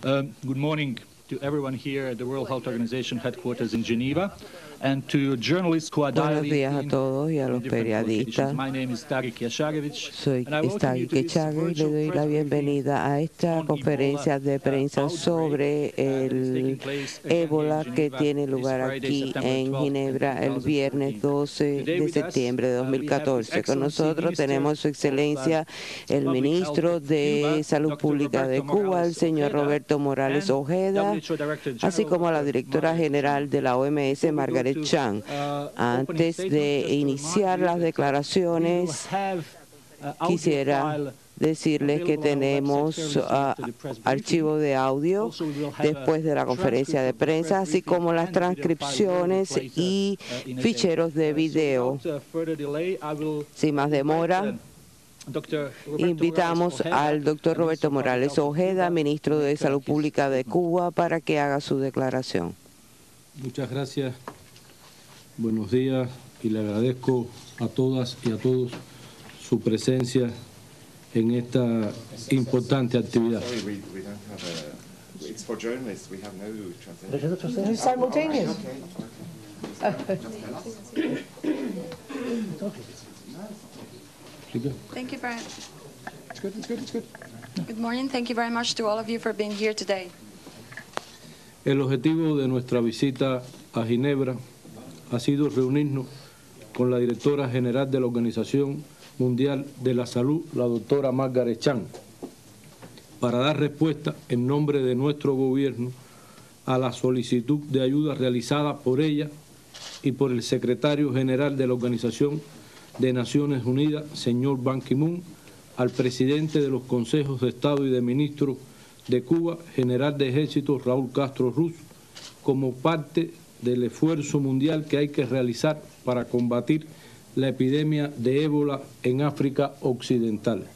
Good morning to everyone here at the World Health Organization headquarters in Geneva, and to journalists who are Buenos dialing días a in todos y a los in different periodistas. locations. My name is Tariq Yashagevich, Soy and I welcome you Tariq to this Yashagevich y le virtual doy press la briefing bienvenida a esta on conferencia de prensa sobre el ébola que tiene lugar aquí en Ginebra el viernes 12 de septiembre de 2014. Con nosotros tenemos Su Excelencia el Ministro de Salud Pública de Cuba, el señor Roberto Morales Ojeda, así como la Directora General de la OMS, Margaret Chan. Antes de iniciar las declaraciones, quisiera decirles que tenemos archivo de audio después de la conferencia de prensa, así como las transcripciones y ficheros de video. Sin más demora, invitamos al doctor Roberto Morales Ojeda, Ministro de Salud Pública de Cuba, para que haga su declaración. Muchas gracias. Buenos días, y le agradezco a todas y a todos su presencia en esta importante actividad. Thank you very much. Good morning. Thank you very much to all of you for being here today. El objetivo de nuestra visita a Ginebra ha sido reunirnos con la directora general de la Organización Mundial de la Salud, la doctora Margaret Chan, para dar respuesta en nombre de nuestro gobierno a la solicitud de ayuda realizada por ella y por el secretario general de la Organización de Naciones Unidas, señor Ban Ki-moon, al presidente de los consejos de Estado y de ministros de Cuba, general de ejército Raúl Castro Ruz, como parte del esfuerzo mundial que hay que realizar para combatir la epidemia de ébola en África Occidental.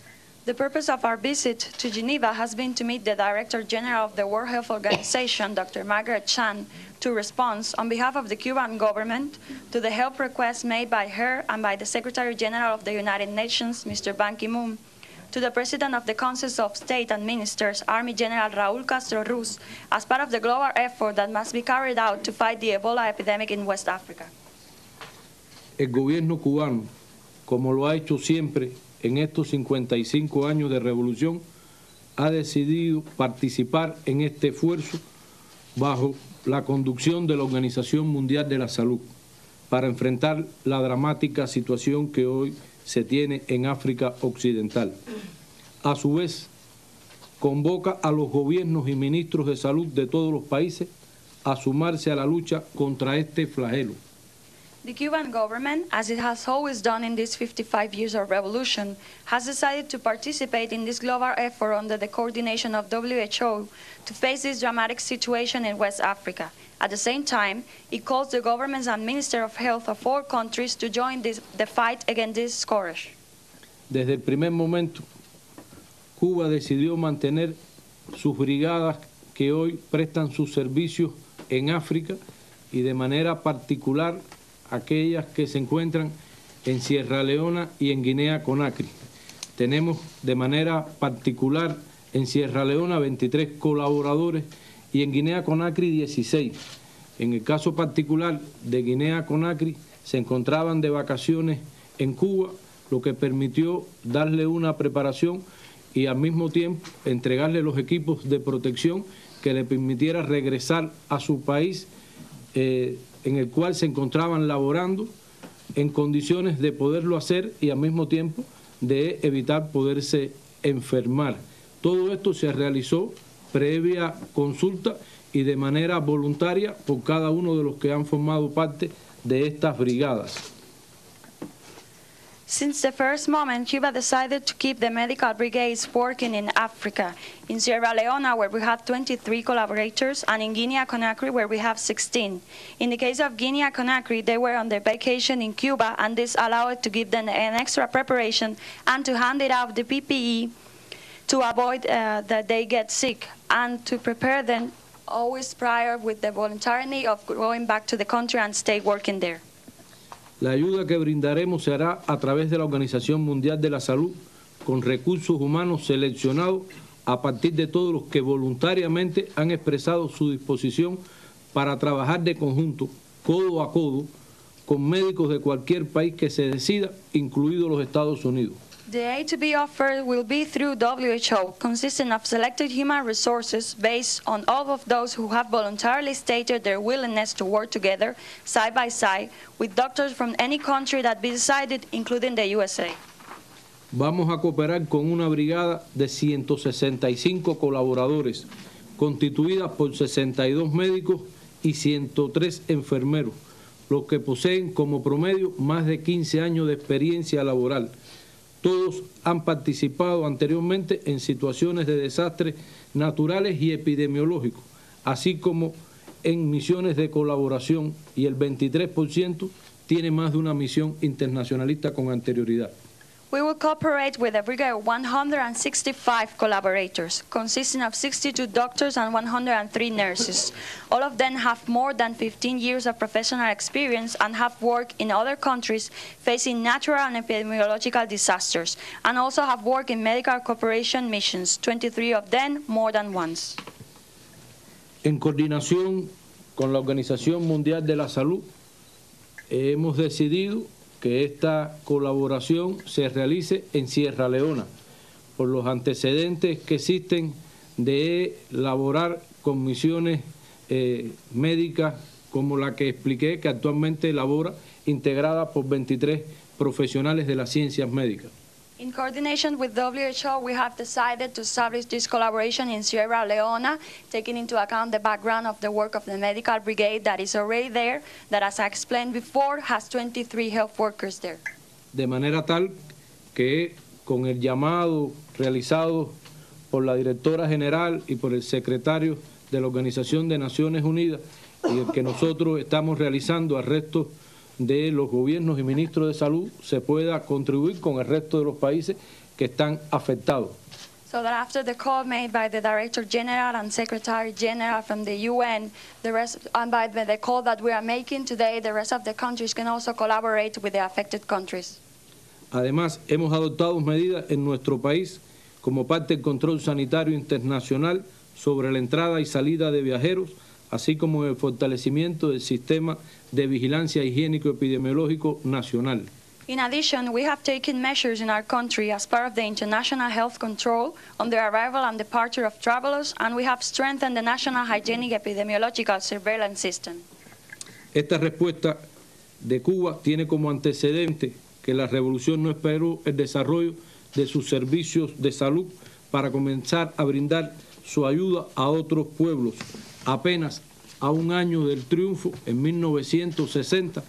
The purpose of our visit to Geneva has been to meet the Director General of the World Health Organization, Dr. Margaret Chan, to respond on behalf of the Cuban government to the help requests made by her and by the Secretary General of the United Nations, Mr. Ban Ki-moon, to the President of the Council of State and Ministers, Army General Raúl Castro Ruz, as part of the global effort that must be carried out to fight the Ebola epidemic in West Africa. El gobierno cubano, como lo ha hecho siempre en estos 55 años de revolución, ha decidido participar en este esfuerzo bajo la conducción de la Organización Mundial de la Salud para enfrentar la dramática situación que hoy se tiene en África Occidental. A su vez, convoca a los gobiernos y ministros de salud de todos los países a sumarse a la lucha contra este flagelo. The Cuban government, as it has always done in these 55 years of revolution, has decided to participate in this global effort under the coordination of WHO to face this dramatic situation in West Africa. At the same time, it calls the governments and Minister of Health of all countries to join the fight against this scourge. Desde el primer momento, Cuba decidió mantener sus brigadas que hoy prestan sus servicios en África y de manera particular aquellas que se encuentran en Sierra Leona y en Guinea Conakry. Tenemos de manera particular en Sierra Leona 23 colaboradores y en Guinea Conakry 16. En el caso particular de Guinea Conakry se encontraban de vacaciones en Cuba, lo que permitió darle una preparación y al mismo tiempo entregarle los equipos de protección que le permitiera regresar a su país en el cual se encontraban laborando en condiciones de poderlo hacer y al mismo tiempo de evitar poderse enfermar. Todo esto se realizó previa consulta y de manera voluntaria por cada uno de los que han formado parte de estas brigadas. Since the first moment, Cuba decided to keep the medical brigades working in Africa. In Sierra Leona, where we have 23 collaborators, and in Guinea-Conakry, where we have 16. In the case of Guinea-Conakry, they were on their vacation in Cuba, and this allowed to give them an extra preparation and to hand it out the PPE to avoid that they get sick, and to prepare them always prior with the voluntarily of going back to the country and stay working there. La ayuda que brindaremos se hará a través de la Organización Mundial de la Salud con recursos humanos seleccionados a partir de todos los que voluntariamente han expresado su disposición para trabajar de conjunto, codo a codo, con médicos de cualquier país que se decida, incluidos los Estados Unidos. The aid to be offered will be through WHO, consisting of selected human resources based on all of those who have voluntarily stated their willingness to work together, side by side, with doctors from any country that be decided, including the USA. Vamos a cooperar con una brigada de 165 colaboradores, constituida por 62 médicos y 103 enfermeros, los que poseen como promedio más de 15 años de experiencia laboral. Todos han participado anteriormente en situaciones de desastres naturales y epidemiológicos, así como en misiones de colaboración, y el 23% tiene más de una misión internacionalista con anterioridad. We will cooperate with a brigade of 165 collaborators, consisting of 62 doctors and 103 nurses. All of them have more than 15 years of professional experience and have worked in other countries facing natural and epidemiological disasters, and also have worked in medical cooperation missions, 23 of them more than once. En coordinación con la Organización Mundial de la Salud, hemos decidido que esta colaboración se realice en Sierra Leona, por los antecedentes que existen de laborar con misiones médicas como la que expliqué, que actualmente labora integrada por 23 profesionales de las ciencias médicas. In coordination with WHO, we have decided to establish this collaboration in Sierra Leona, taking into account the background of the work of the medical brigade that is already there, that, as I explained before, has 23 health workers there. De manera tal que con el llamado realizado por la directora general y por el secretario de la Organización de Naciones Unidas, y el que nosotros estamos realizando al resto de los gobiernos y ministros de salud, se pueda contribuir con el resto de los países que están afectados. So that after the call made by the Director General and Secretary General from the UN, and by the call that we are making today, the rest of the countries can also collaborate with the affected countries. Además, hemos adoptado medidas en nuestro país como parte del control sanitario internacional sobre la entrada y salida de viajeros, así como el fortalecimiento del sistema de vigilancia higiénico-epidemiológico nacional. In addition, we have taken measures in our country as part of the international health control on the arrival and departure of travelers, and we have strengthened the national hygienic epidemiological surveillance system. Esta respuesta de Cuba tiene como antecedente que la revolución no esperó el desarrollo de sus servicios de salud para comenzar a brindar su ayuda a otros pueblos. Apenas a un año del triunfo, en 1960,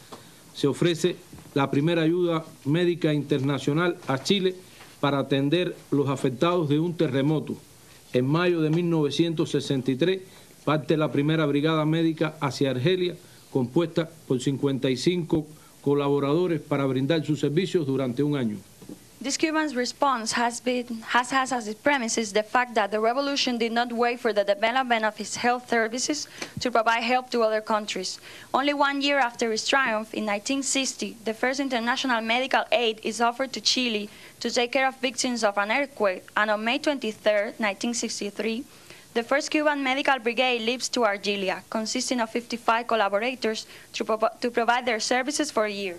se ofrece la primera ayuda médica internacional a Chile para atender los afectados de un terremoto. En mayo de 1963 parte la primera brigada médica hacia Argelia, compuesta por 55 colaboradores para brindar sus servicios durante un año. This Cuban response has as its premises the fact that the revolution did not wait for the development of its health services to provide help to other countries. Only 1 year after its triumph, in 1960, the first international medical aid is offered to Chile to take care of victims of an earthquake, and on May 23, 1963, the first Cuban medical brigade leaves to Argelia, consisting of 55 collaborators to provide their services for a year.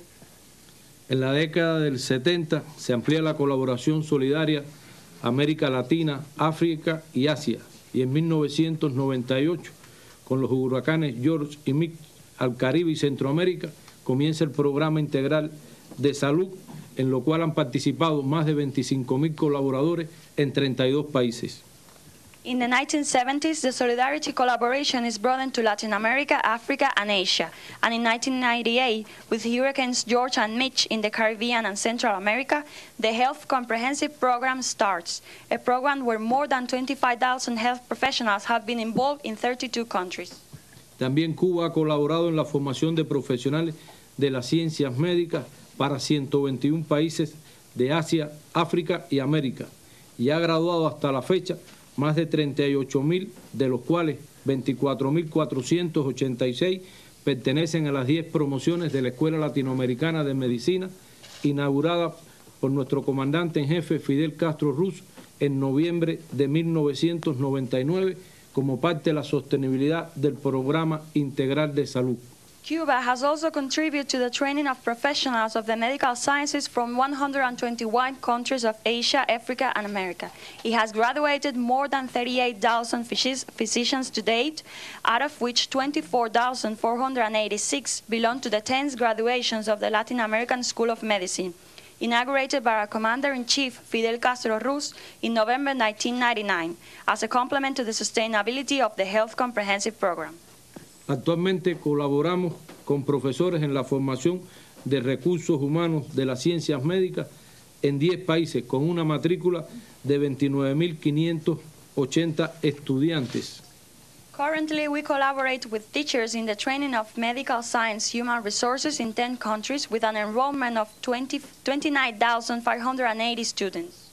En la década del 70 se amplía la colaboración solidaria América Latina, África y Asia, y en 1998, con los huracanes George y Mitch al Caribe y Centroamérica, comienza el programa integral de salud, en lo cual han participado más de 25.000 colaboradores en 32 países. In the 1970s, the Solidarity collaboration is broadened to Latin America, Africa, and Asia. And in 1998, with Hurricanes George and Mitch in the Caribbean and Central America, the Health Comprehensive Program starts, a program where more than 25,000 health professionals have been involved in 32 countries. También Cuba ha colaborado en la formación de profesionales de las ciencias médicas para 121 países de Asia, África y América, y ha graduado hasta la fecha más de 38.000, de los cuales 24.486 pertenecen a las 10 promociones de la Escuela Latinoamericana de Medicina, inaugurada por nuestro comandante en jefe Fidel Castro Ruz en noviembre de 1999 como parte de la sostenibilidad del Programa Integral de Salud. Cuba has also contributed to the training of professionals of the medical sciences from 121 countries of Asia, Africa, and America. It has graduated more than 38,000 physicians to date, out of which 24,486 belong to the 10th graduations of the Latin American School of Medicine, inaugurated by our Commander-in-Chief, Fidel Castro Ruz, in November 1999, as a complement to the sustainability of the Health Comprehensive Program. Actualmente colaboramos con profesores en la formación de recursos humanos de las ciencias médicas en 10 países, con una matrícula de 29.580 estudiantes. Currently, we collaborate with teachers in the training of medical science human resources in 10 countries with an enrollment of 29,580 students.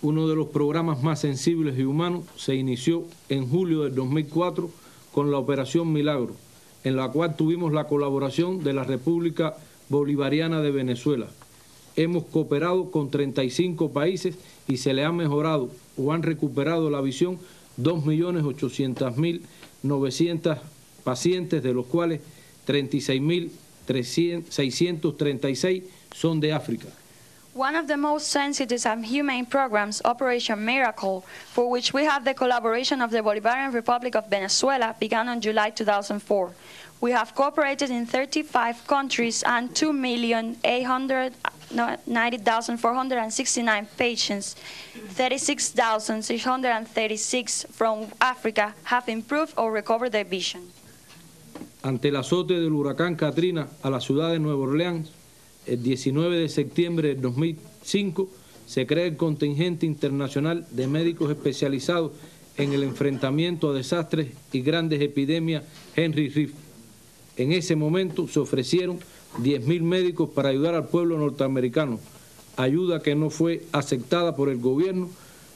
Uno de los programas más sensibles y humanos se inició en julio del 2004 con la Operación Milagro, en la cual tuvimos la colaboración de la República Bolivariana de Venezuela. Hemos cooperado con 35 países y se le ha mejorado o han recuperado la visión 2.800.900 pacientes, de los cuales 36.636 son de África. One of the most sensitive and humane programs, Operation Miracle, for which we have the collaboration of the Bolivarian Republic of Venezuela, began on July 2004. We have cooperated in 35 countries and 2,890,469 patients. 36,636 from Africa have improved or recovered their vision. Ante el azote del huracán Katrina a la ciudad de Nueva Orleans, el 19 de septiembre del 2005 se crea el contingente internacional de médicos especializados en el enfrentamiento a desastres y grandes epidemias Henry Riff. En ese momento se ofrecieron 10.000 médicos para ayudar al pueblo norteamericano, ayuda que no fue aceptada por el gobierno,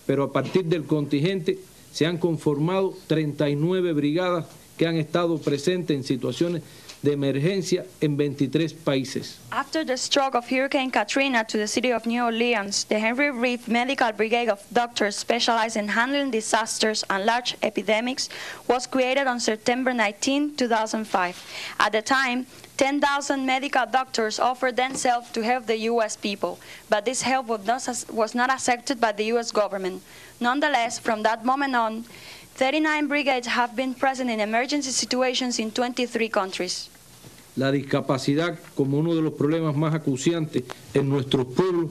pero a partir del contingente se han conformado 39 brigadas que han estado presentes en situaciones de emergencia en 23 países. After the stroke of Hurricane Katrina to the city of New Orleans, the Henry Reef Medical Brigade of doctors specialized in handling disasters and large epidemics was created on September 19, 2005. At the time, 10,000 medical doctors offered themselves to help the U.S. people, but this help was not accepted by the U.S. government. Nonetheless, from that moment on, 39 brigades have been present in emergency situations in 23 countries. La discapacidad, como uno de los problemas más acuciantes en nuestros pueblos,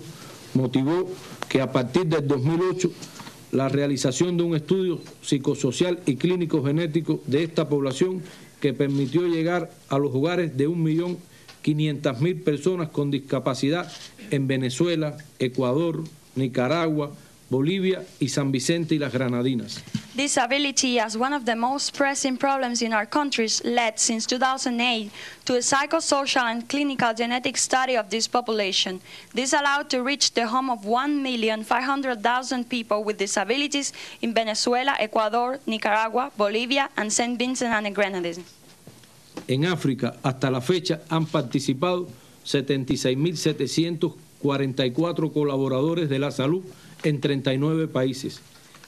motivó que a partir del 2008 la realización de un estudio psicosocial y clínico genético de esta población que permitió llegar a los hogares de 1.500.000 personas con discapacidad en Venezuela, Ecuador, Nicaragua, Bolivia y San Vicente y las Granadinas. Disability, as one of the most pressing problems in our countries, led since 2008 to a psychosocial and clinical genetic study of this population. This allowed to reach the home of 1,500,000 people with disabilities in Venezuela, Ecuador, Nicaragua, Bolivia, and St. Vincent and the Grenadines. En África, hasta la fecha, han participado 76.744 colaboradores de la salud en 39 países.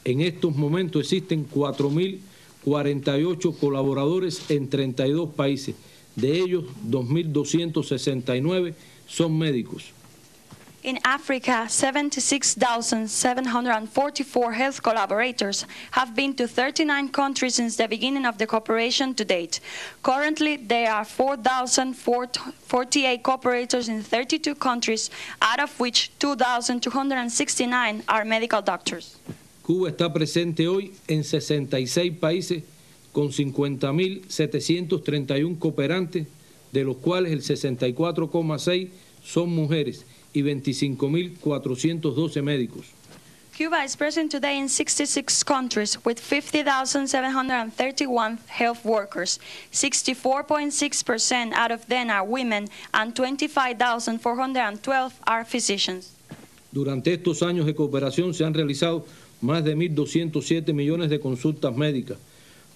En estos momentos existen 4.048 colaboradores en 32 países. De ellos, 2.269 son médicos. In Africa, 76,744 health collaborators have been to 39 countries since the beginning of the cooperation to date. Currently, there are 4,048 cooperators in 32 countries, out of which 2,269 are medical doctors. Cuba está presente hoy en 66 países con 50.731 cooperantes, de los cuales el 64,6% son mujeres y 25.412 médicos. Cuba is present today in 66 countries with 50,731 health workers. 64.6% out of them are women and 25,412 are physicians. Durante estos años de cooperación se han realizado más de 1.207 millones de consultas médicas,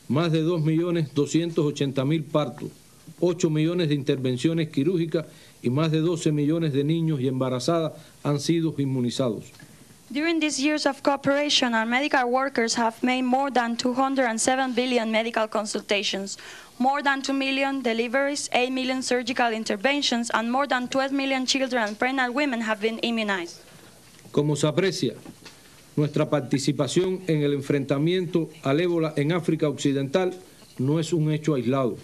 más de 2.280.000 partos, 8 millones de intervenciones quirúrgicas y más de 12 millones de niños y embarazadas han sido inmunizados. During these years of cooperation, our medical workers have made more than 207 billion medical consultations, more than 2 million deliveries, 8 million surgical interventions, and more than 12 million children and pregnant women have been immunized. Como se aprecia, nuestra participación en el enfrentamiento al ébola en África Occidental no es un hecho aislado.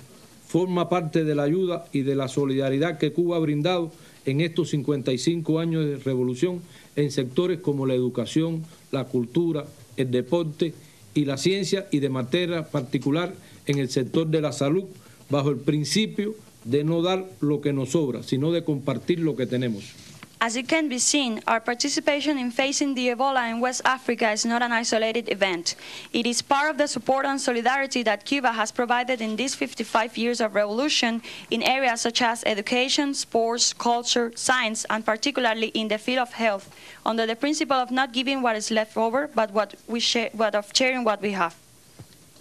Forma parte de la ayuda y de la solidaridad que Cuba ha brindado en estos 55 años de revolución en sectores como la educación, la cultura, el deporte y la ciencia, y de manera particular en el sector de la salud, bajo el principio de no dar lo que nos sobra, sino de compartir lo que tenemos. As it can be seen, our participation in facing the Ebola in West Africa is not an isolated event. It is part of the support and solidarity that Cuba has provided in these 55 years of revolution in areas such as education, sports, culture, science, and particularly in the field of health, under the principle of not giving what is left over, but of sharing what we have.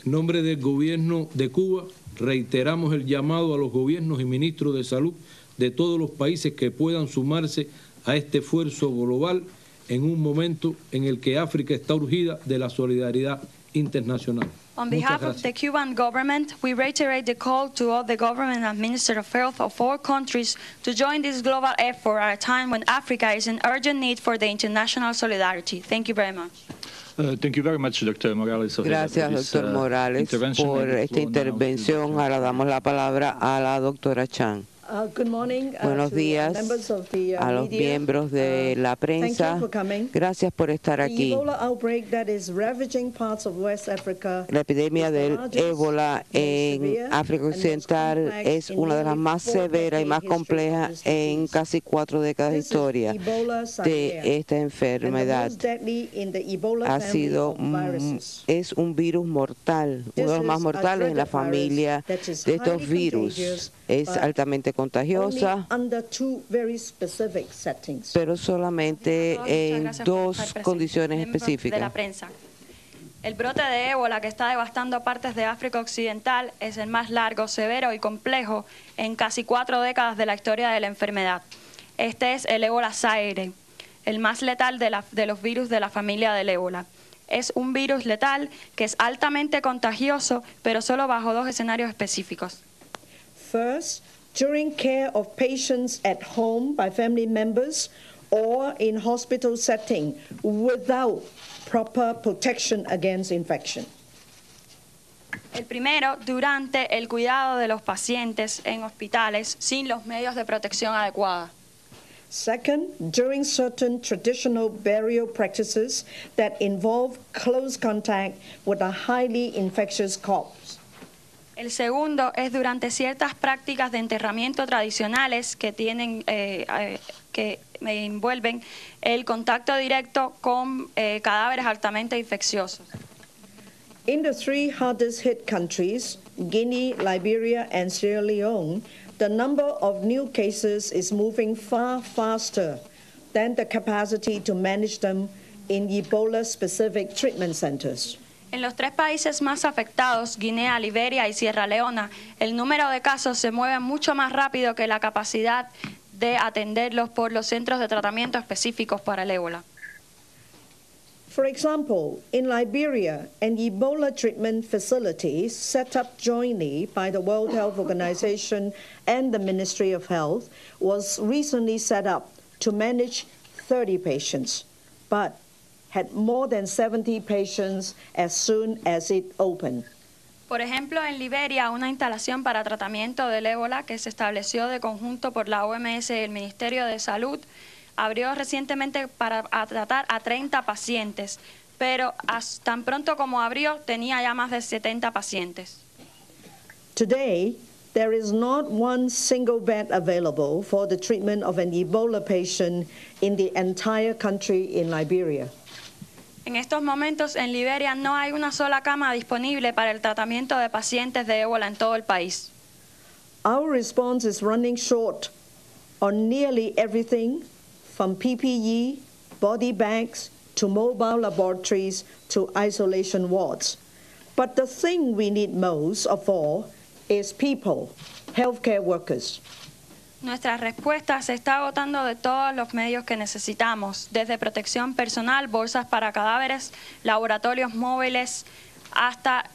En nombre del gobierno de Cuba, reiteramos el llamado a los gobiernos y ministros de salud de todos los países que puedan sumarse a este esfuerzo global en un momento en el que África está urgida de la solidaridad internacional. On behalf of the Cuban government, we reiterate the call to all the government and Minister of Health of all countries to join this global effort at a time when Africa is in urgent need for the international solidarity. Thank you very much. Thank you very much, Dr. Morales. Gracias, doctor Morales, por esta intervención. Ahora damos la palabra a la doctora Chan. Good morning, Buenos días a los miembros de la prensa. Gracias por estar aquí. La epidemia del ébola en África Occidental es una de las más severas y más complejas en casi 4 décadas de historia de esta enfermedad. Es un virus mortal, uno de los más mortales en la familia de estos virus. Es altamente contagiosa, pero solamente en 2 condiciones específicas. El brote de ébola que está devastando partes de África Occidental es el más largo, severo y complejo en casi 4 décadas de la historia de la enfermedad. Este es el ébola Zaire, el más letal de los virus de la familia del ébola. Es un virus letal que es altamente contagioso, pero solo bajo 2 escenarios específicos. First, during care of patients at home by family members or in hospital setting without proper protection against infection. El primero, durante el cuidado de los pacientes en hospitales sin los medios de protección adecuada. Second, during certain traditional burial practices that involve close contact with a highly infectious corpse. El segundo es durante ciertas prácticas de enterramiento tradicionales que envuelven el contacto directo con cadáveres altamente infecciosos. In the 3 hardest hit countries, Guinea, Liberia, and Sierra Leone, the number of new cases is moving far faster than the capacity to manage them in Ebola-specific treatment centers. En los 3 países más afectados, Guinea, Liberia y Sierra Leona, el número de casos se mueve mucho más rápido que la capacidad de atenderlos por los centros de tratamiento específicos para el ébola. For example, in Liberia, an Ebola treatment facility set up jointly by the World Health Organization and the Ministry of Health was recently set up to manage 30 patients, but had more than 70 patients as soon as it opened. Por ejemplo, en Liberia, una instalación para tratamiento del ébola que se estableció de conjunto por la OMS y el Ministerio de Salud abrió recientemente para tratar a 30 pacientes, pero tan pronto como abrió tenía ya más de 70 pacientes. Today, there is not one single bed available for the treatment of an Ebola patient in the entire country in Liberia. En estos momentos, en Liberia no hay una sola cama disponible para el tratamiento de pacientes de ébola en todo el país. Our response is running short on nearly everything, from PPE, body bags, to mobile laboratories, to isolation wards. But the thing we need most of all is people, healthcare workers. Nuestra respuesta se está agotando de todos los medios que necesitamos, desde protección personal, bolsas para cadáveres, laboratorios móviles, hasta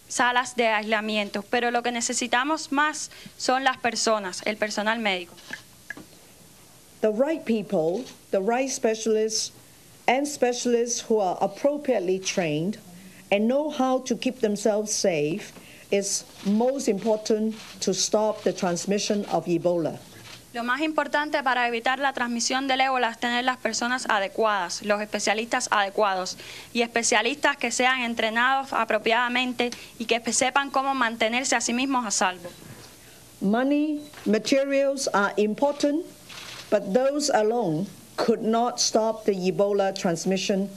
salas de aislamiento. Pero lo que necesitamos más son las personas, el personal médico. The right people, the right specialists, and specialists who are appropriately trained and know how to keep themselves safe is most important to stop the transmission of Ebola. Lo más importante para evitar la transmisión del ébola es tener las personas adecuadas, los especialistas adecuados y especialistas que sean entrenados apropiadamente y que sepan cómo mantenerse a sí mismos a salvo. Money, materials are important, but those alone could not stop the Ebola transmission.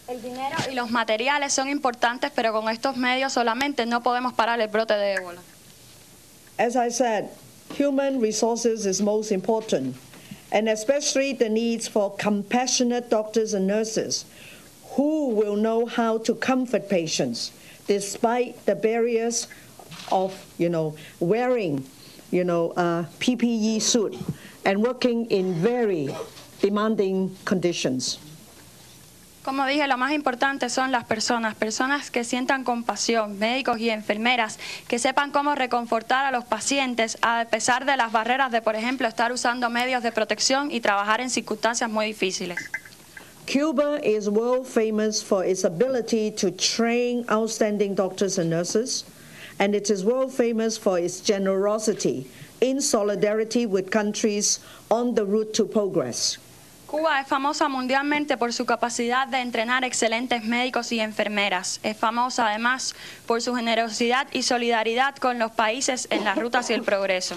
El dinero y los materiales son importantes, pero con estos medios solamente no podemos parar el brote de ébola. As I said, human resources is most important, and especially the needs for compassionate doctors and nurses who will know how to comfort patients despite the barriers of, wearing, PPE suit and working in very demanding conditions. Como dije, lo más importante son las personas que sientan compasión, médicos y enfermeras, que sepan cómo reconfortar a los pacientes a pesar de las barreras de, por ejemplo, estar usando medios de protección y trabajar en circunstancias muy difíciles. Cuba is world famous for its ability to train outstanding doctors and nurses, and it is world famous for its generosity in solidarity with countries on the route to progress. Cuba es famosa mundialmente por su capacidad de entrenar excelentes médicos y enfermeras. Es famosa además por su generosidad y solidaridad con los países en la ruta hacia el progreso.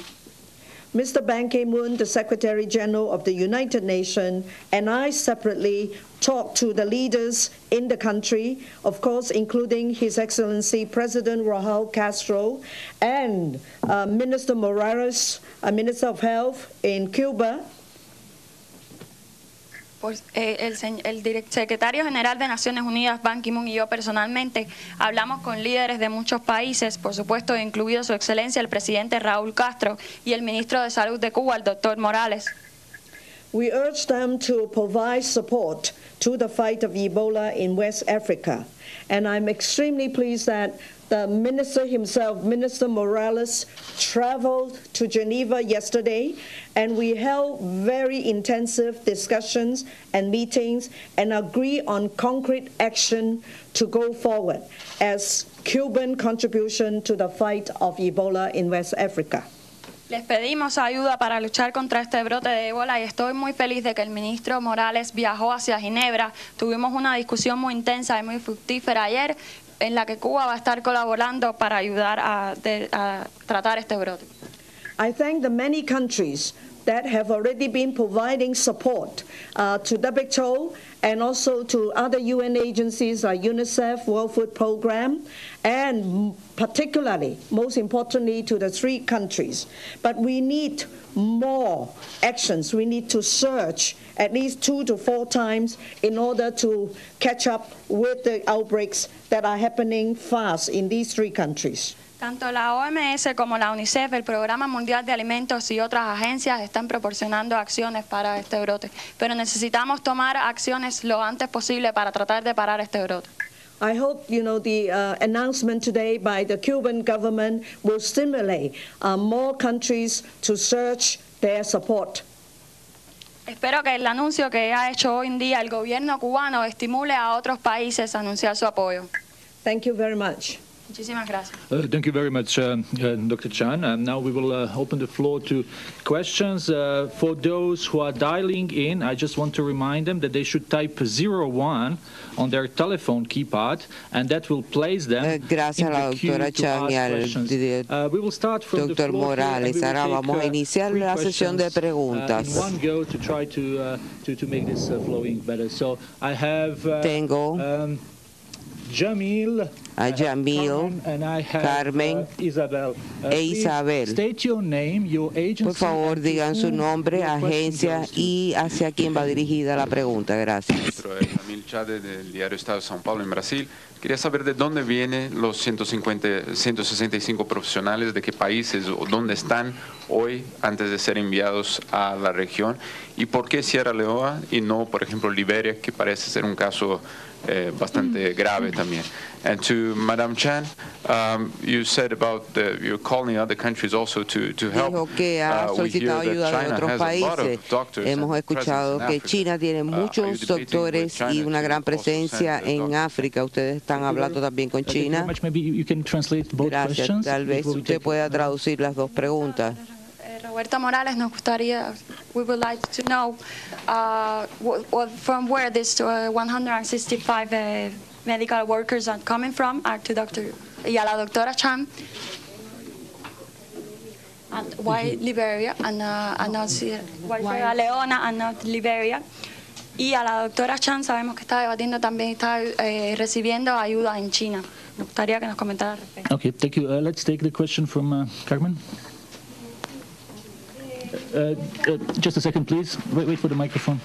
Mr. Ban Ki-moon, the Secretary General of the United Nations, and I separately talked to the leaders in the country, of course, including His Excellency President Raúl Castro and Minister Morales, Minister of Health in Cuba. El secretario general de Naciones Unidas, Ban Ki-moon, y yo personalmente hablamos con líderes de muchos países, por supuesto, incluido su excelencia el presidente Raúl Castro y el ministro de Salud de Cuba, el doctor Morales. We urge them to provide support to the fight of Ebola in West Africa. And I'm extremely pleased that the minister himself, Minister Morales, traveled to Geneva yesterday, and we held very intensive discussions and meetings and agree on concrete action to go forward as Cuban contribution to the fight of Ebola in West Africa. Les pedimos ayuda para luchar contra este brote de ébola y estoy muy feliz de que el ministro Morales viajó hacia Ginebra. Tuvimos una discusión muy intensa y muy fructífera ayer en la que Cuba va a estar colaborando para ayudar a tratar este brote. I thank the many countries that have already been providing support to WHO and also to other UN agencies like UNICEF, World Food Programme, and particularly, most importantly, to the 3 countries. But we need more actions. We need to search at least 2 to 4 times in order to catch up with the outbreaks that are happening fast in these 3 countries. Tanto la OMS como la UNICEF, el Programa Mundial de Alimentos y otras agencias están proporcionando acciones para este brote, pero necesitamos tomar acciones lo antes posible para tratar de parar este brote. I hope, the announcement today by the Cuban government will stimulate more countries to search their support. Espero que el anuncio que ha hecho hoy en día el gobierno cubano estimule a otros países a anunciar su apoyo. Thank you very much. Muchísimas gracias. Thank you very much, Dr. Chan. Now we will open the floor to questions. For those who are dialing in, I just want to remind them that they should type 01 on their telephone keypad, and that will place them in the queue to ask questions. We will start from the floor Morales. Ahora vamos a iniciar la sesión de preguntas. In one go to try to make this flowing better. So I have Tengo Jamil, a Jamil, Carmen Isabel. e Isabel. State your name, your agency, Por favor, digan su nombre, agencia y hacia quién va dirigida la pregunta. Gracias. Jamil Chade, del diario Estado de São Paulo, en Brasil. Quería saber de dónde vienen los 165 profesionales, de qué países o dónde están hoy antes de ser enviados a la región, y por qué Sierra Leona y no, por ejemplo, Liberia, que parece ser un caso bastante grave también. And to Madame Chan, you said about you're calling other countries also to help. Dijo que ha solicitado ayuda de otros países. Hemos escuchado que China tiene muchos doctores y una gran presencia en África. Ustedes están hablando también con China. Gracias. Tal vez usted pueda traducir las dos preguntas. Roberta Morales, nos gustaría, we would like to know from where this 165 medical workers are coming from, are to y a la doctora Chan, and why Liberia, and not why Sierra Leona and not Liberia. Y a la doctora Chan sabemos que está debatiendo también, está recibiendo ayuda en China. Me gustaría que nos comentara al respecto. Okay, thank you. Let's take the question from Carmen. Just a second, please. Wait for the microphone.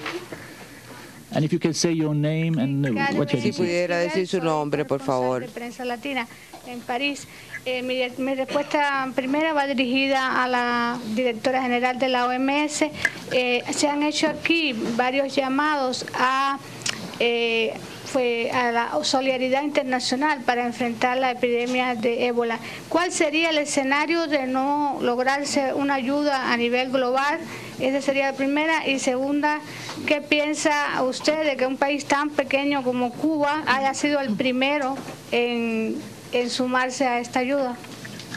And if you can say your name and what you Si pudiera decir su nombre, por favor. De Prensa Latina en París. Mi respuesta primera va dirigida a la directora general de la OMS. Se han hecho aquí varios llamados a la solidaridad internacional para enfrentar la epidemia de ébola. ¿Cuál sería el escenario de no lograrse una ayuda a nivel global? Esa sería la primera. Y segunda, ¿qué piensa usted de que un país tan pequeño como Cuba haya sido el primero en sumarse a esta ayuda?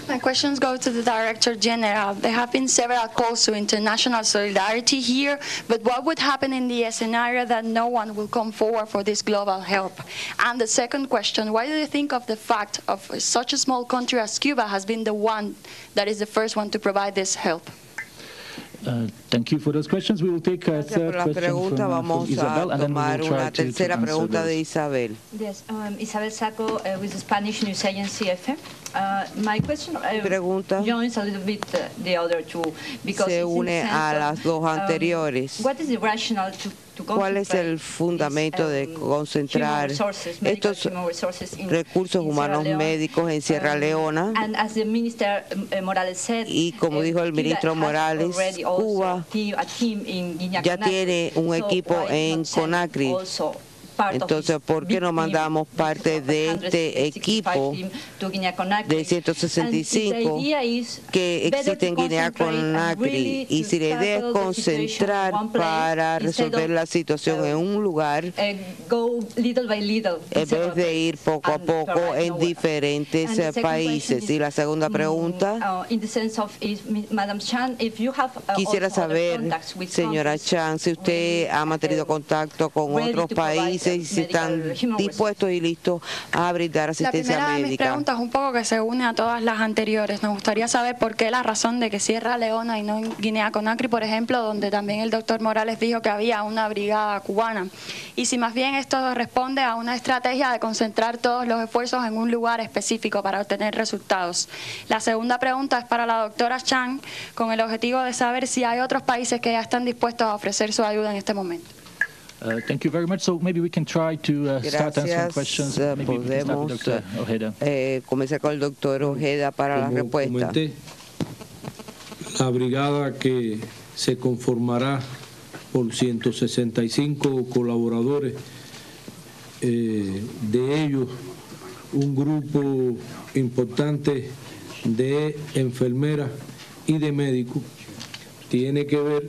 My questions go to the Director General. There have been several calls to international solidarity here, but what would happen in the scenario that no one will come forward for this global help? And the second question, why do you think of the fact of such a small country as Cuba has been the one that is the first one to provide this help? Thank you for those questions. We will take a third question from Isabel, and then we will try to answer those. Isabel. Yes, Isabel Saco with the Spanish news agency FM. My question joins a little bit the other two, because se une a las dos anteriores. What is the rationale to ¿Cuál es el fundamento de concentrar estos recursos humanos médicos en Sierra Leona? Y como dijo el ministro Morales, Cuba ya tiene un equipo en Conakry. Entonces, ¿por qué no mandamos parte de este equipo de 165 que existe en Guinea-Conakry? Y si la idea es concentrar para resolver la situación en un lugar, en vez de ir poco a poco en diferentes países. Y la segunda pregunta, quisiera saber, señora Chan, si usted ha mantenido contacto con otros países y si están dispuestos y listos a brindar asistencia médica. La primera de mis preguntas es un poco que se une a todas las anteriores. Nos gustaría saber por qué la razón de que Sierra Leona y no Guinea-Conakry, por ejemplo, donde también el doctor Morales dijo que había una brigada cubana. Y si más bien esto responde a una estrategia de concentrar todos los esfuerzos en un lugar específico para obtener resultados. La segunda pregunta es para la doctora Chan, con el objetivo de saber si hay otros países que ya están dispuestos a ofrecer su ayuda en este momento. Thank you very much. So maybe we can try to start answering questions. Maybe we can start with Dr. Ojeda. Comenzar con el doctor Ojeda para la respuesta. Comenté, la brigada que se conformará por 165 colaboradores, de ellos un grupo importante de enfermeras y de médicos, tiene que ver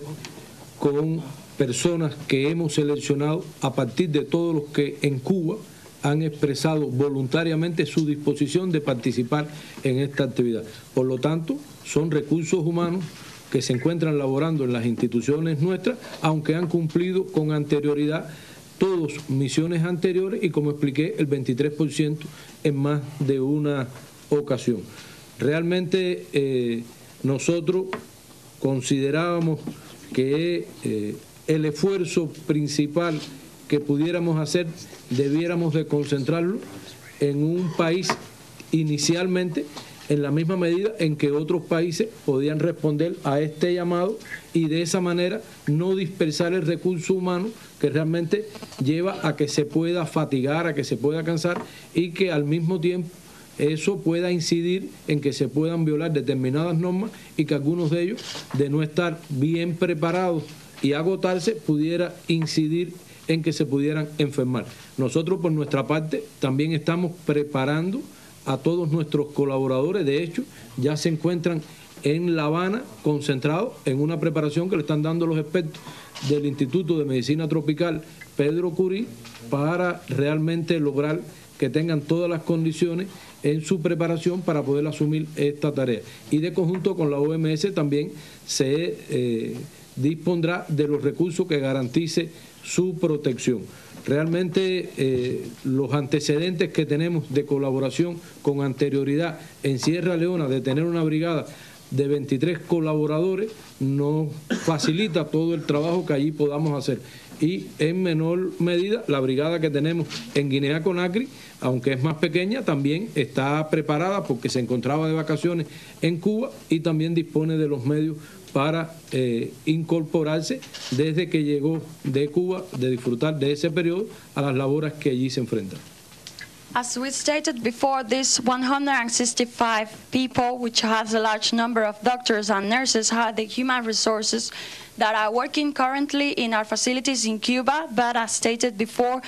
con personas que hemos seleccionado a partir de todos los que en Cuba han expresado voluntariamente su disposición de participar en esta actividad. Por lo tanto, son recursos humanos que se encuentran laborando en las instituciones nuestras, aunque han cumplido con anterioridad todas misiones anteriores y, como expliqué, el 23% en más de una ocasión. Realmente nosotros considerábamos que el esfuerzo principal que pudiéramos hacer debiéramos de concentrarlo en un país inicialmente, en la misma medida en que otros países podían responder a este llamado y de esa manera no dispersar el recurso humano que realmente lleva a que se pueda fatigar, a que se pueda cansar y que al mismo tiempo eso pueda incidir en que se puedan violar determinadas normas y que algunos de ellos, de no estar bien preparados y agotarse, pudiera incidir en que se pudieran enfermar. Nosotros por nuestra parte también estamos preparando a todos nuestros colaboradores. De hecho, ya se encuentran en La Habana concentrados en una preparación que le están dando los expertos del Instituto de Medicina Tropical Pedro Curí para realmente lograr que tengan todas las condiciones en su preparación para poder asumir esta tarea. Y de conjunto con la OMS también se dispondrá de los recursos que garantice su protección. Realmente los antecedentes que tenemos de colaboración con anterioridad en Sierra Leona, de tener una brigada de 23 colaboradores, nos facilita todo el trabajo que allí podamos hacer. Y en menor medida, la brigada que tenemos en Guinea-Conakry, aunque es más pequeña, también está preparada porque se encontraba de vacaciones en Cuba y también dispone de los medios para incorporarse desde que llegó de Cuba, de disfrutar de ese periodo, a las labores que allí se enfrentan. As we stated before, these 165 people, which has a large number of doctors and nurses, have the human resources that are working currently in our facilities in Cuba, but as stated before,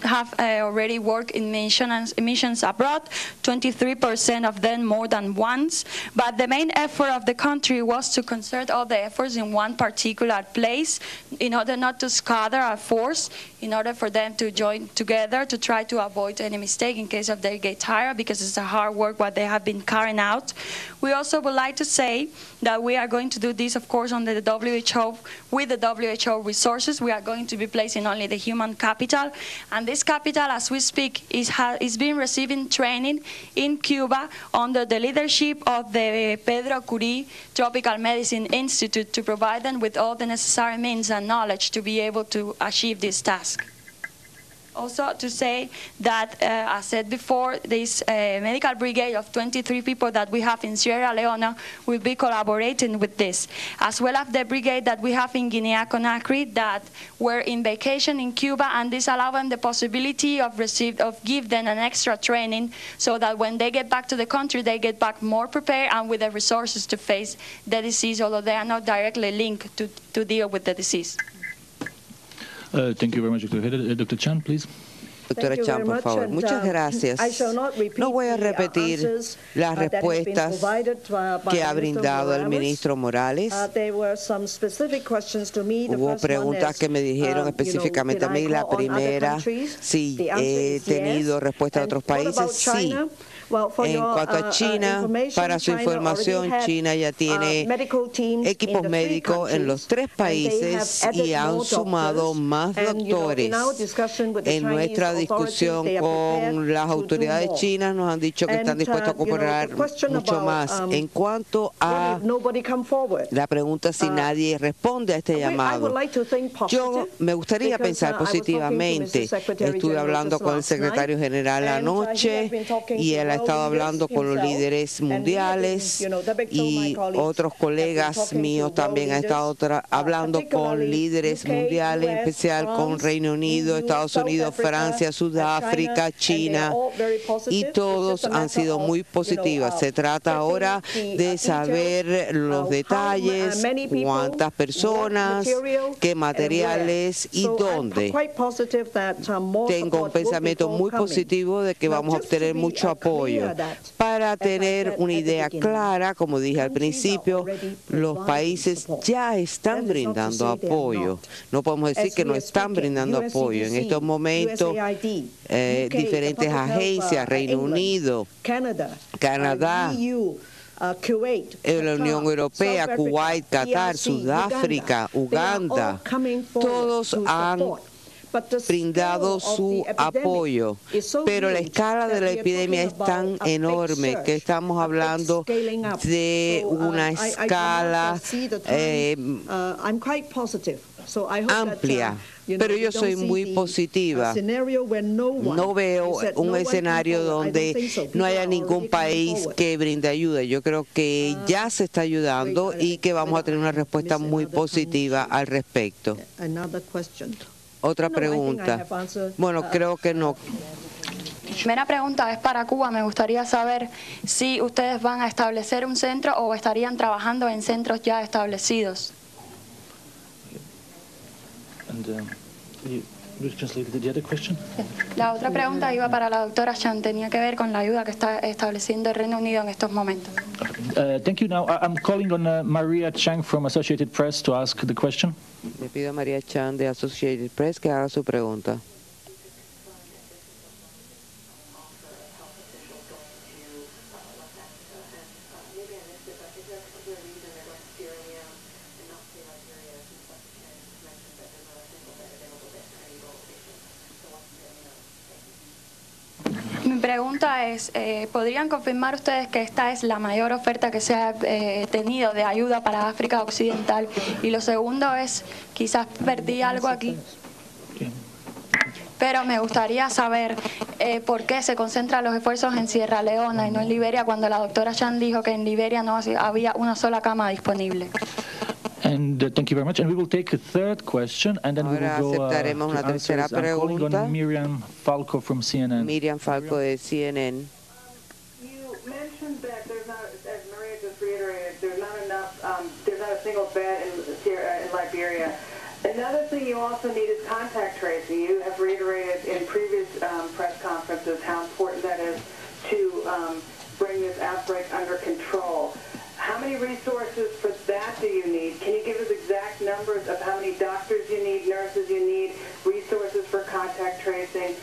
have already worked in missions abroad, 23% of them more than once. But the main effort of the country was to concert all the efforts in one particular place in order not to scatter our force, in order for them to join together to try to avoid any mistake in case of they get tired, because it's a hard work what they have been carrying out. We also would like to say that we are going to do this, of course, under the WHO, with the WHO resources. We are going to be placing only the human capital, and this capital, as we speak, is being receiving training in Cuba under the leadership of the Pedro Curí Tropical Medicine Institute to provide them with all the necessary means and knowledge to be able to achieve this task. Also to say that, as said before, this medical brigade of 23 people that we have in Sierra Leone will be collaborating with this, as well as the brigade that we have in Guinea-Conakry that were in vacation in Cuba, and this allows them the possibility of give them an extra training so that when they get back to the country, they get back more prepared and with the resources to face the disease, although they are not directly linked to deal with the disease. Thank you very much, Dr. Dr. Chan, please. Doctora Chan, por favor. Muchas gracias. No voy a repetir las respuestas que ha brindado el ministro Morales. Hubo preguntas que me dijeron específicamente a mí. La primera, si he tenido respuesta de otros países. Sí. En cuanto a China, para su información, China ya tiene equipos médicos en los 3 países y han sumado más doctores. En nuestra discusión con las autoridades chinas nos han dicho que están dispuestos a cooperar mucho más. En cuanto a la pregunta si nadie responde a este llamado, yo me gustaría pensar positivamente. Estuve hablando con el secretario general anoche y él ha estado hablando con los líderes mundiales y otros colegas míos también han estado hablando con líderes mundiales, en especial con Reino Unido, Estados Unidos, Francia, Sudáfrica, China, y todos han sido muy positivas. Se trata ahora de saber los detalles, cuántas personas, qué materiales y dónde. Tengo un pensamiento muy positivo de que vamos a obtener mucho apoyo. Para tener una idea clara, como dije al principio, los países ya están brindando apoyo. No podemos decir que no están brindando apoyo. En estos momentos, diferentes agencias, Reino Unido, Canadá, la Unión Europea, Kuwait, Qatar, Sudáfrica, Uganda, todos han brindado su apoyo, pero la escala de la epidemia es tan enorme que estamos hablando de una escala amplia. Pero yo soy muy positiva. No veo un escenario donde no haya ningún país que brinde ayuda. Yo creo que ya se está ayudando y que vamos a tener una respuesta muy positiva al respecto. Otra pregunta. Bueno, creo que no. Mi primera pregunta es para Cuba. Me gustaría saber si ustedes van a establecer un centro o estarían trabajando en centros ya establecidos. La otra pregunta iba para la doctora Chan, tenía que ver con la ayuda que está estableciendo el Reino Unido en estos momentos. Thank you. Now I'm calling on Maria Chang from Associated Press to ask the question. Le pido a María Chan de Associated Press que haga su pregunta. Mi pregunta es, ¿podrían confirmar ustedes que esta es la mayor oferta que se ha tenido de ayuda para África Occidental? Y lo segundo es, quizás perdí algo aquí, pero me gustaría saber por qué se concentran los esfuerzos en Sierra Leona y no en Liberia, cuando la doctora Chan dijo que en Liberia no había una sola cama disponible. And thank you very much. And we will take a third question, and then Ahora we will go aceptaremos una to tercera answers. I'm calling pregunta. on Miriam Falco from CNN. Miriam Falco de CNN. You mentioned that there's not, as Maria just reiterated, there's not enough, there's not a single bed in Liberia. Another thing you also need is contact tracing. You have reiterated in previous press conferences how important that is to bring this outbreak under control. How many resources for that do you need? Can you give us exact numbers of how many doctors you need, nurses you need, resources for contact tracing?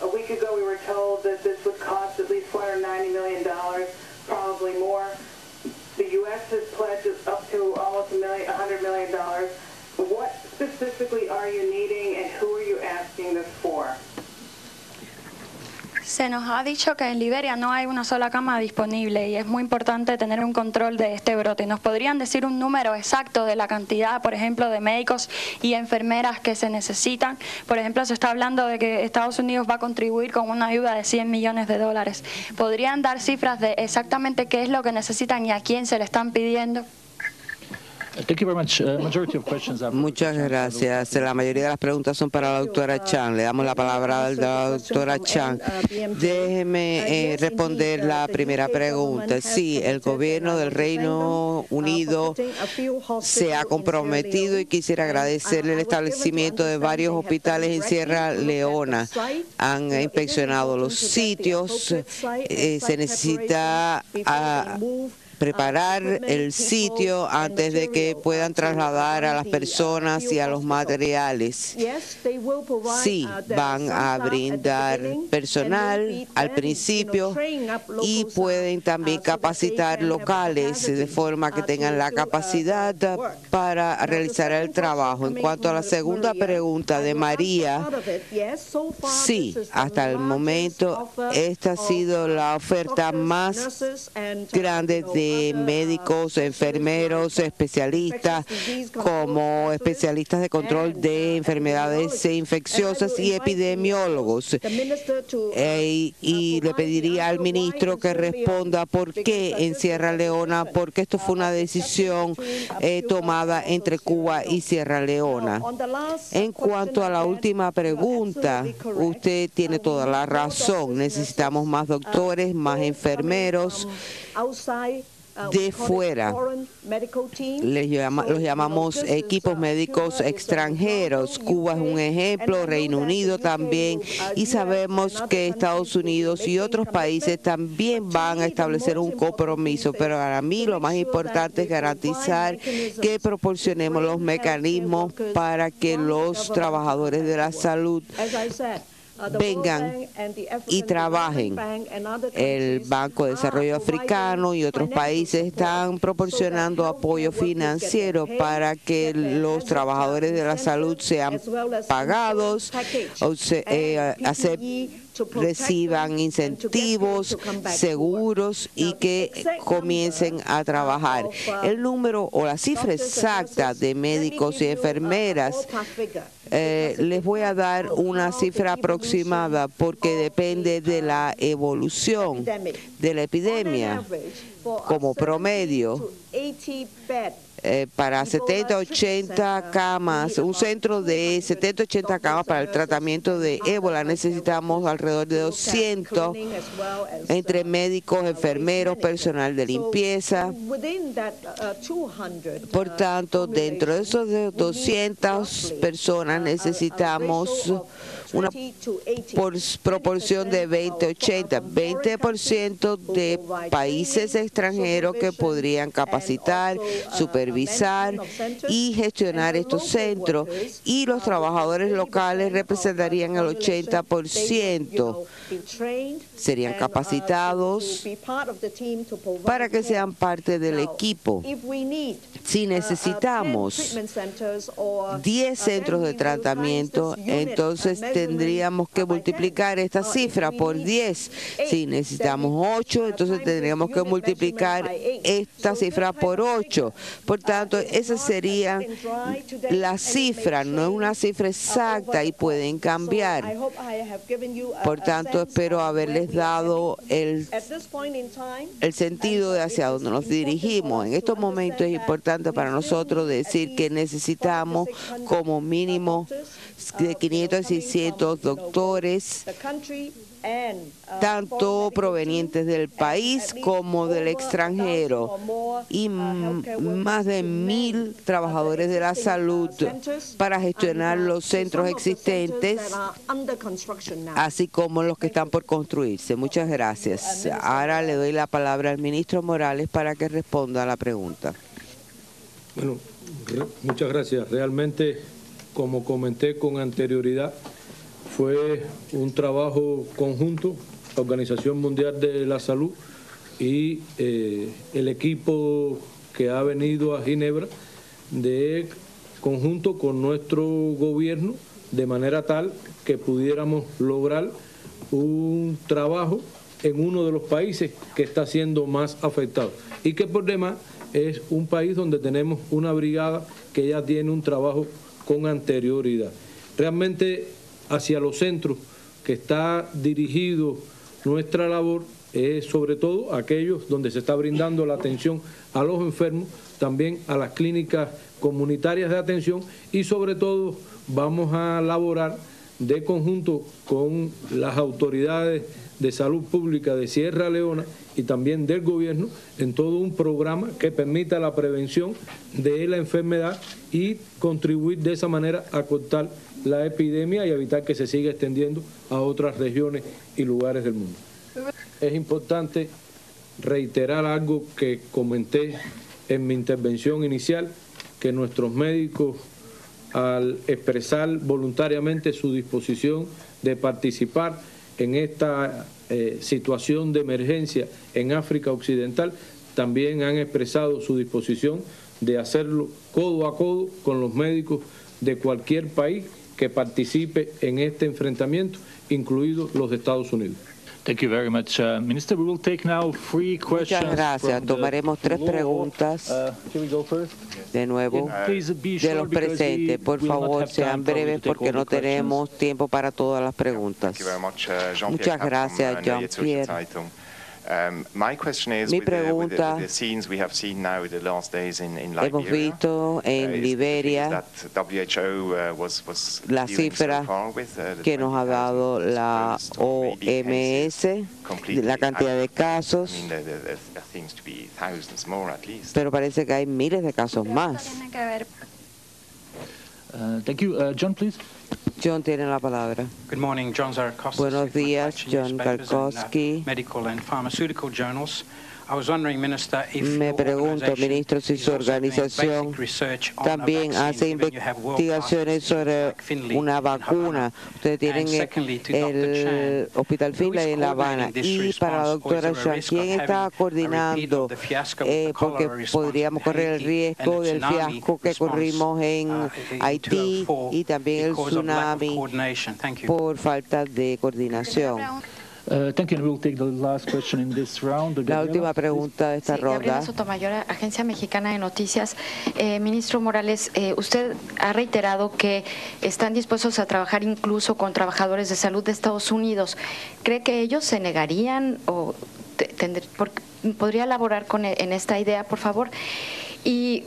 A week ago we were told that this would cost at least $490 million, probably more. The U.S. has pledged up to almost $100 million. What specifically are you needing and who are you asking this for? Se nos ha dicho que en Liberia no hay una sola cama disponible y es muy importante tener un control de este brote. ¿Nos podrían decir un número exacto de la cantidad, por ejemplo, de médicos y enfermeras que se necesitan? Por ejemplo, se está hablando de que Estados Unidos va a contribuir con una ayuda de $100 millones. ¿Podrían dar cifras de exactamente qué es lo que necesitan y a quién se le están pidiendo? Thank you very much. Majority of questions are Muchas gracias. La mayoría de las preguntas son para la doctora Chan. Le damos la palabra a la doctora Chan. Déjeme responder la primera pregunta. Sí, el gobierno del Reino Unido se ha comprometido y quisiera agradecerle el establecimiento de varios hospitales en Sierra Leona. Han inspeccionado los sitios. Se necesita preparar el sitio antes de que puedan trasladar a las personas y a los materiales. Sí, van a brindar personal al principio y pueden también capacitar locales de forma que tengan la capacidad para realizar el trabajo. En cuanto a la segunda pregunta de María, sí, hasta el momento esta ha sido la oferta más grande de médicos, enfermeros, especialistas, como especialistas de control de enfermedades infecciosas y epidemiólogos. Y le pediría al ministro que responda por qué en Sierra Leona, porque esto fue una decisión tomada entre Cuba y Sierra Leona. En cuanto a la última pregunta, usted tiene toda la razón. Necesitamos más doctores, más enfermeros de fuera. Los llamamos equipos médicos extranjeros. Cuba es un ejemplo, Reino Unido también, y sabemos que Estados Unidos y otros países también van a establecer un compromiso, pero para mí lo más importante es garantizar que proporcionemos los mecanismos para que los trabajadores de la salud vengan y trabajen. El Banco de Desarrollo Africano y otros países están proporcionando apoyo financiero para que los trabajadores de la salud sean pagados o reciban incentivos, seguros y que comiencen a trabajar. El número o la cifra exacta de médicos y enfermeras Les voy a dar una cifra aproximada porque depende de la evolución de la epidemia. Como promedio, para 70-80 camas, un centro de 70-80 camas para el tratamiento de ébola, necesitamos alrededor de 200 entre médicos, enfermeros, personal de limpieza. Por tanto, dentro de esos 200 personas necesitamos una proporción de 20-80, 20% de países extranjeros que podrían capacitar, supervisar y gestionar estos centros, y los trabajadores locales representarían el 80%. Serían capacitados para que sean parte del equipo. Si necesitamos 10 centros de tratamiento, entonces tendríamos que multiplicar esta cifra por 10. Si necesitamos 8, entonces tendríamos que multiplicar esta cifra por 8. Por tanto, esa sería la cifra, no es una cifra exacta y pueden cambiar. Por tanto, espero haberles dado el sentido de hacia dónde nos dirigimos. En estos momentos es importante para nosotros decir que necesitamos como mínimo de 500 a 600 doctores, tanto provenientes del país como del extranjero, y más de 1,000 trabajadores de la salud para gestionar los centros existentes, así como los que están por construirse. Muchas gracias. Ahora le doy la palabra al ministro Morales para que responda a la pregunta. Bueno, muchas gracias. Realmente, como comenté con anterioridad, fue un trabajo conjunto, la Organización Mundial de la Salud y el equipo que ha venido a Ginebra, de conjunto con nuestro gobierno, de manera tal que pudiéramos lograr un trabajo en uno de los países que está siendo más afectado, y que por demás es un país donde tenemos una brigada que ya tiene un trabajo con anterioridad. Realmente, hacia los centros que está dirigido nuestra labor es sobre todo aquellos donde se está brindando la atención a los enfermos, también a las clínicas comunitarias de atención, y sobre todo vamos a laborar de conjunto con las autoridades de salud pública de Sierra Leona y también del gobierno en todo un programa que permita la prevención de la enfermedad y contribuir de esa manera a cortar la epidemia y evitar que se siga extendiendo a otras regiones y lugares del mundo. Es importante reiterar algo que comenté en mi intervención inicial, que nuestros médicos, al expresar voluntariamente su disposición de participar en esta situación de emergencia en África Occidental, también han expresado su disposición de hacerlo codo a codo con los médicos de cualquier país que participe en este enfrentamiento, incluidos los Estados Unidos. Thank you very much, Minister. We will take now 3 questions. Muchas gracias. Tomaremos 3 preguntas de nuevo de los presentes. Por favor, sean breves porque no tenemos tiempo para todas las preguntas. Muchas gracias, Jean-Pierre. Mi pregunta, hemos visto en Liberia la cifra que nos ha dado la OMS, la cantidad de casos, pero parece que hay miles de casos más. Thank you. John, please. John tiene la palabra. Good morning, John Zarakostas. Buenos días, John Zarkowski. Medical and pharmaceutical journals. Me pregunto, ministro, si su organización también hace investigaciones sobre una vacuna. Ustedes tienen el Hospital Finlay en La Habana. Y para la doctora Chan, ¿quién está coordinando? Porque podríamos correr el riesgo del fiasco que corrimos en Haití y también el tsunami por falta de coordinación. Thank you. And we'll take the last question in this round. La última pregunta de esta ronda. Gabriela Sotomayor, Agencia Mexicana de Noticias. Ministro Morales, usted ha reiterado que están dispuestos a trabajar incluso con trabajadores de salud de Estados Unidos. ¿Cree que ellos se negarían o podría elaborar en esta idea, por favor? Y,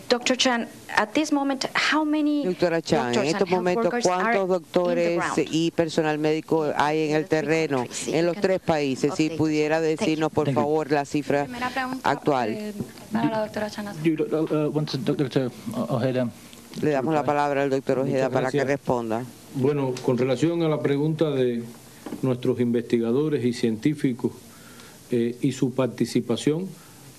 Dr. Chan, at this moment, how many Doctora Chan, en estos momentos, ¿cuántos doctores y personal médico hay en el terreno en los 3 países? Si pudiera decirnos, por favor, la cifra actual. Para la doctora Chan. Dr. Ojeda. Le damos la palabra al doctor Ojeda para que responda. Bueno, con relación a la pregunta de nuestros investigadores y científicos y su participación,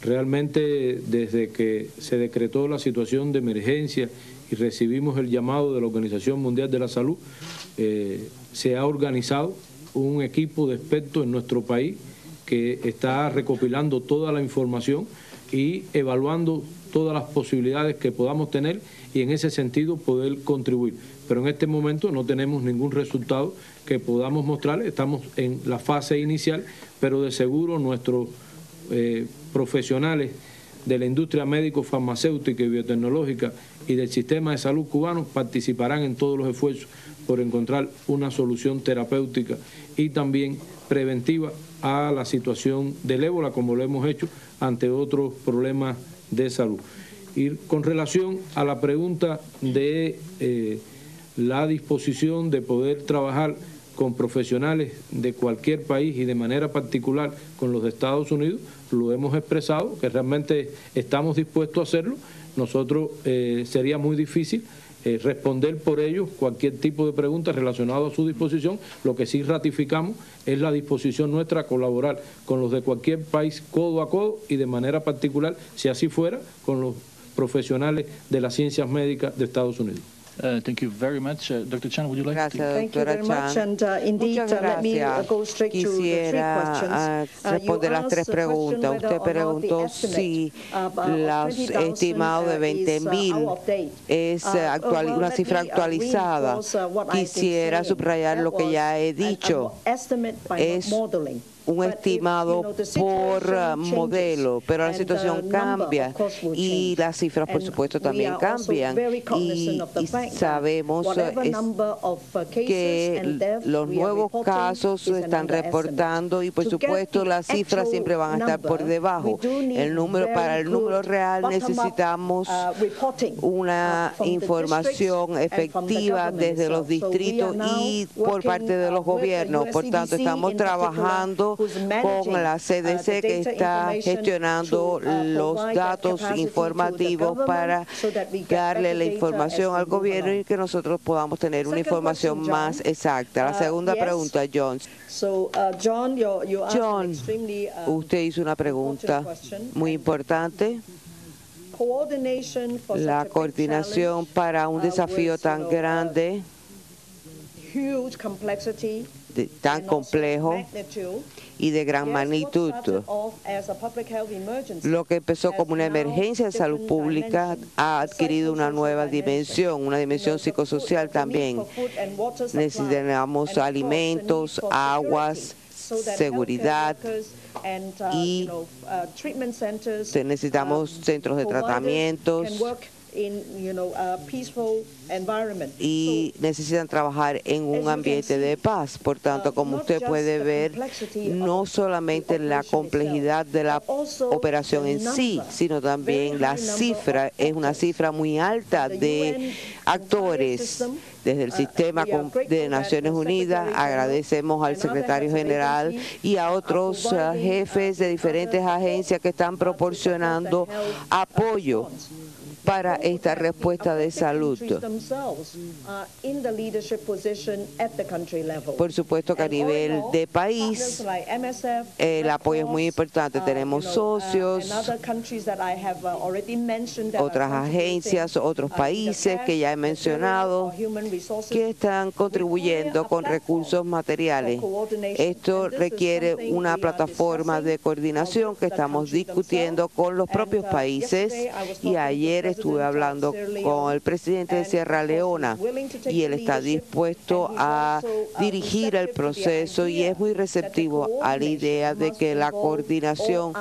realmente desde que se decretó la situación de emergencia y recibimos el llamado de la Organización Mundial de la Salud, se ha organizado un equipo de expertos en nuestro país que está recopilando toda la información y evaluando todas las posibilidades que podamos tener y en ese sentido poder contribuir. Pero en este momento no tenemos ningún resultado que podamos mostrar, estamos en la fase inicial, pero de seguro nuestros profesionales de la industria médico-farmacéutica y biotecnológica y del sistema de salud cubano participarán en todos los esfuerzos por encontrar una solución terapéutica y también preventiva a la situación del ébola, como lo hemos hecho ante otros problemas de salud. Y con relación a la pregunta de la disposición de poder trabajar con profesionales de cualquier país y de manera particular con los de Estados Unidos, lo hemos expresado, que realmente estamos dispuestos a hacerlo. Nosotros sería muy difícil responder por ellos cualquier tipo de pregunta relacionada a su disposición. Lo que sí ratificamos es la disposición nuestra a colaborar con los de cualquier país codo a codo y de manera particular, si así fuera, con los profesionales de las ciencias médicas de Estados Unidos. Thank you very much. Dr. Chan, would you like to? Thank you very much. And indeed, let me go straight to the 3 questions. Responder las 3 preguntas. Usted preguntó si los estimados de 20.000 es una cifra actualizada. Quisiera subrayar lo que ya he dicho. Es un estimado por modelo, pero la situación cambia y las cifras, por supuesto, también cambian. Y sabemos que los nuevos casos se están reportando y, por supuesto, las cifras siempre van a estar por debajo. Para el número real necesitamos una información efectiva desde los distritos y por parte de los gobiernos. Por tanto, estamos trabajando con la CDC, que está gestionando los datos informativos para darle la información al gobierno y que nosotros podamos tener una información más exacta. La segunda pregunta, John. John, usted hizo una pregunta muy importante. La coordinación para un desafío tan grande, tan complejo y de gran magnitud. Lo que empezó como una emergencia de salud pública ha adquirido una nueva dimensión, una dimensión psicosocial también. Necesitamos alimentos, aguas, seguridad y necesitamos centros de tratamientos y necesitan trabajar en un ambiente de paz. Por tanto, como usted puede ver, no solamente la complejidad de la operación en sí, sino también la cifra, es una cifra muy alta de actores. Desde el sistema de Naciones Unidas, agradecemos al secretario general y a otros jefes de diferentes agencias que están proporcionando apoyo para esta respuesta de salud. Por supuesto que a nivel de país el apoyo es muy importante. Tenemos socios, otras agencias, otros países que ya he mencionado que están contribuyendo con recursos materiales. Esto requiere una plataforma de coordinación que estamos discutiendo con los propios países y ayer estuve hablando con el presidente de Sierra Leona y él está dispuesto a dirigir el proceso y es muy receptivo a la idea de que la coordinación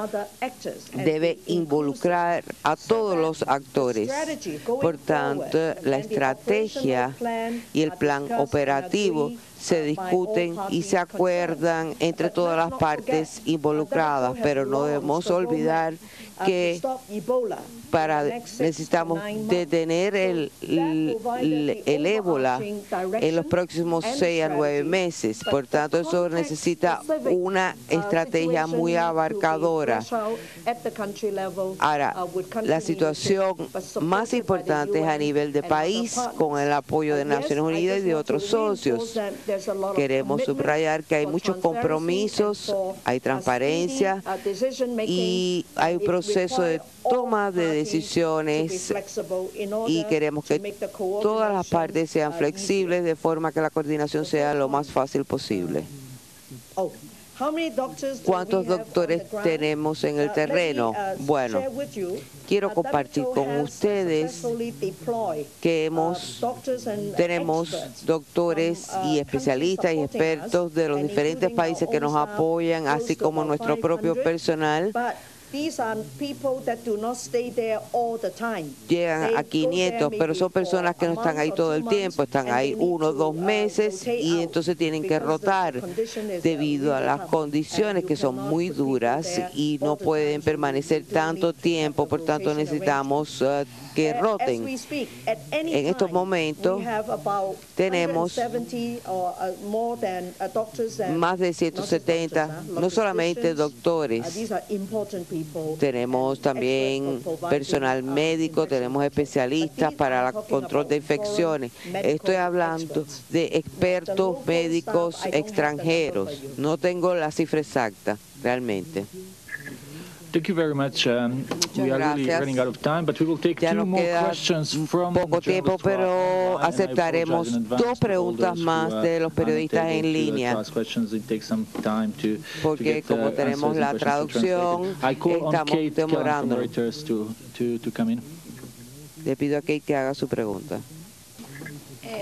debe involucrar a todos los actores. Por tanto, la estrategia y el plan operativo se discuten y se acuerdan entre todas las partes involucradas, pero no debemos olvidar que necesitamos detener el ébola en los próximos 6 a 9 meses. Por tanto, eso necesita una estrategia muy abarcadora. Ahora, la situación más importante es a nivel de país, con el apoyo de Naciones Unidas y de otros socios. Queremos subrayar que hay muchos compromisos, hay transparencia y hay un proceso de toma de decisiones y queremos que todas las partes sean flexibles de forma que la coordinación sea lo más fácil posible. ¿Cuántos doctores tenemos en el terreno? Bueno, quiero compartir con ustedes que tenemos doctores y especialistas y expertos de los diferentes países que nos apoyan, así como nuestro propio personal. Llegan a 500, pero son personas que no están ahí todo el tiempo, están ahí 1 o 2 meses y entonces tienen que rotar debido a las condiciones que son muy duras y no pueden permanecer tanto tiempo, por tanto necesitamos que roten. En estos momentos tenemos más de 170, no solamente doctores, tenemos también personal médico, tenemos especialistas para el control de infecciones. Estoy hablando de expertos médicos extranjeros. No tengo la cifra exacta, realmente. Thank you very much. We are really running out of time, but we will take 2 more questions from poco tiempo, pero aceptaremos 2 preguntas más de los periodistas en línea, porque como tenemos la traducción, estamos demorando. Le pido a Kate que haga su pregunta.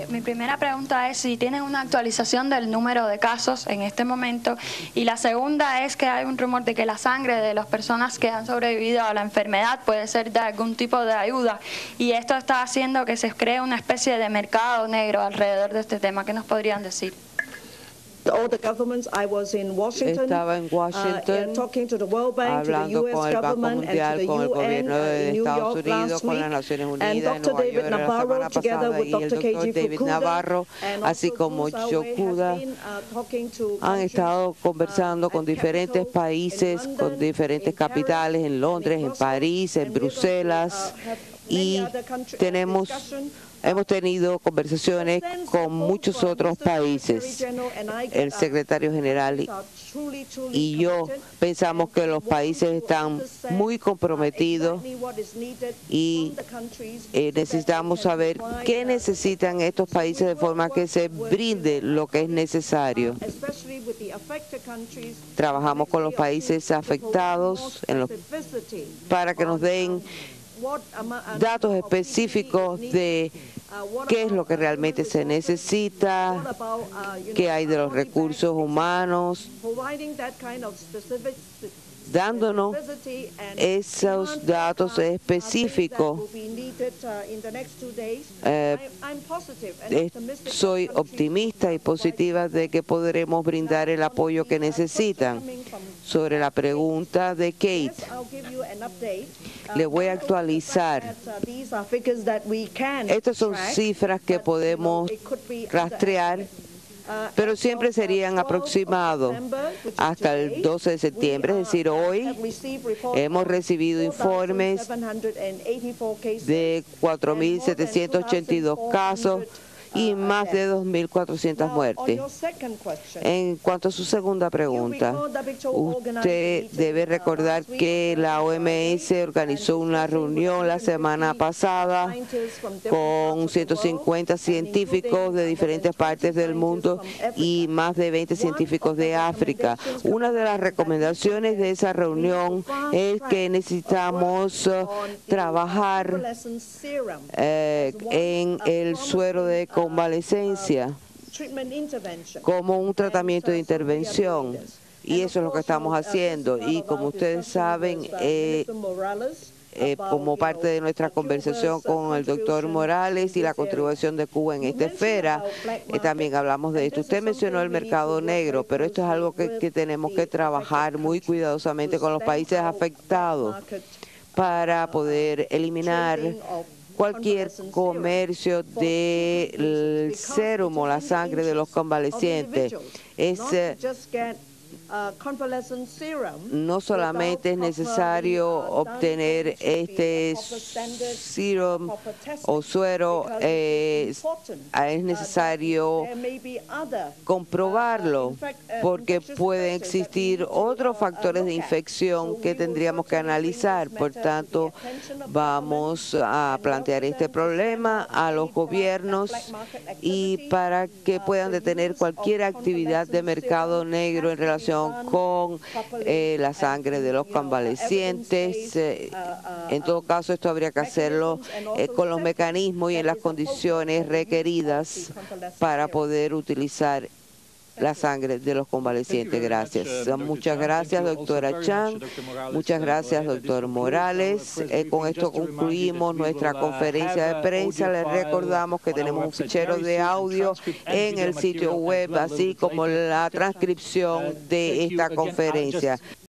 Mi primera pregunta es si tienen una actualización del número de casos en este momento, y la segunda es que hay un rumor de que la sangre de las personas que han sobrevivido a la enfermedad puede ser de algún tipo de ayuda, y esto está haciendo que se cree una especie de mercado negro alrededor de este tema. ¿Qué nos podrían decir? Estaba en Washington hablando con el Banco Mundial, con el gobierno de Estados Unidos, con las Naciones Unidas, en Nueva York la semana pasada, y el doctor David Navarro, así como Joe Kuda, han estado conversando con diferentes países, con diferentes capitales, en Londres, en París, en Bruselas, y hemos tenido conversaciones con muchos otros países. El secretario general y yo pensamos que los países están muy comprometidos y necesitamos saber qué necesitan estos países de forma que se brinde lo que es necesario. Trabajamos con los países afectados para que nos den datos específicos de qué es lo que realmente se necesita, qué hay de los recursos humanos, dándonos esos datos específicos. Soy optimista y positiva de que podremos brindar el apoyo que necesitan. Sobre la pregunta de Kate, le voy a actualizar. Estas son cifras que podemos rastrear, pero siempre serían aproximados hasta el 12 de septiembre, es decir, hoy hemos recibido informes de 4.782 casos y más de 2.400 muertes. En cuanto a su segunda pregunta, usted debe recordar que la OMS organizó una reunión la semana pasada con 150 científicos de diferentes partes del mundo y más de 20 científicos de África. Una de las recomendaciones de esa reunión es que necesitamos trabajar en el suero de convalecencia como un tratamiento de intervención, y eso es lo que estamos haciendo. Y como ustedes saben, como parte de nuestra conversación con el doctor Morales y la contribución de Cuba en esta esfera, también hablamos de esto. Usted mencionó el mercado negro, pero esto es algo que tenemos que trabajar muy cuidadosamente con los países afectados para poder eliminar cualquier comercio del sérum o la sangre de los convalecientes. No solamente es necesario obtener este serum o suero, es necesario comprobarlo, porque pueden existir otros factores de infección que tendríamos que analizar. Por tanto, vamos a plantear este problema a los gobiernos y para que puedan detener cualquier actividad de mercado negro en relación con la sangre de los convalecientes. En todo caso, esto habría que hacerlo con los mecanismos y en las condiciones requeridas para poder utilizar la sangre de los convalecientes. Gracias. Muchas gracias, doctora Chan. Muchas gracias, doctor Morales. Con esto concluimos nuestra conferencia de prensa. Les recordamos que tenemos un fichero de audio en el sitio web, así como la transcripción de esta conferencia.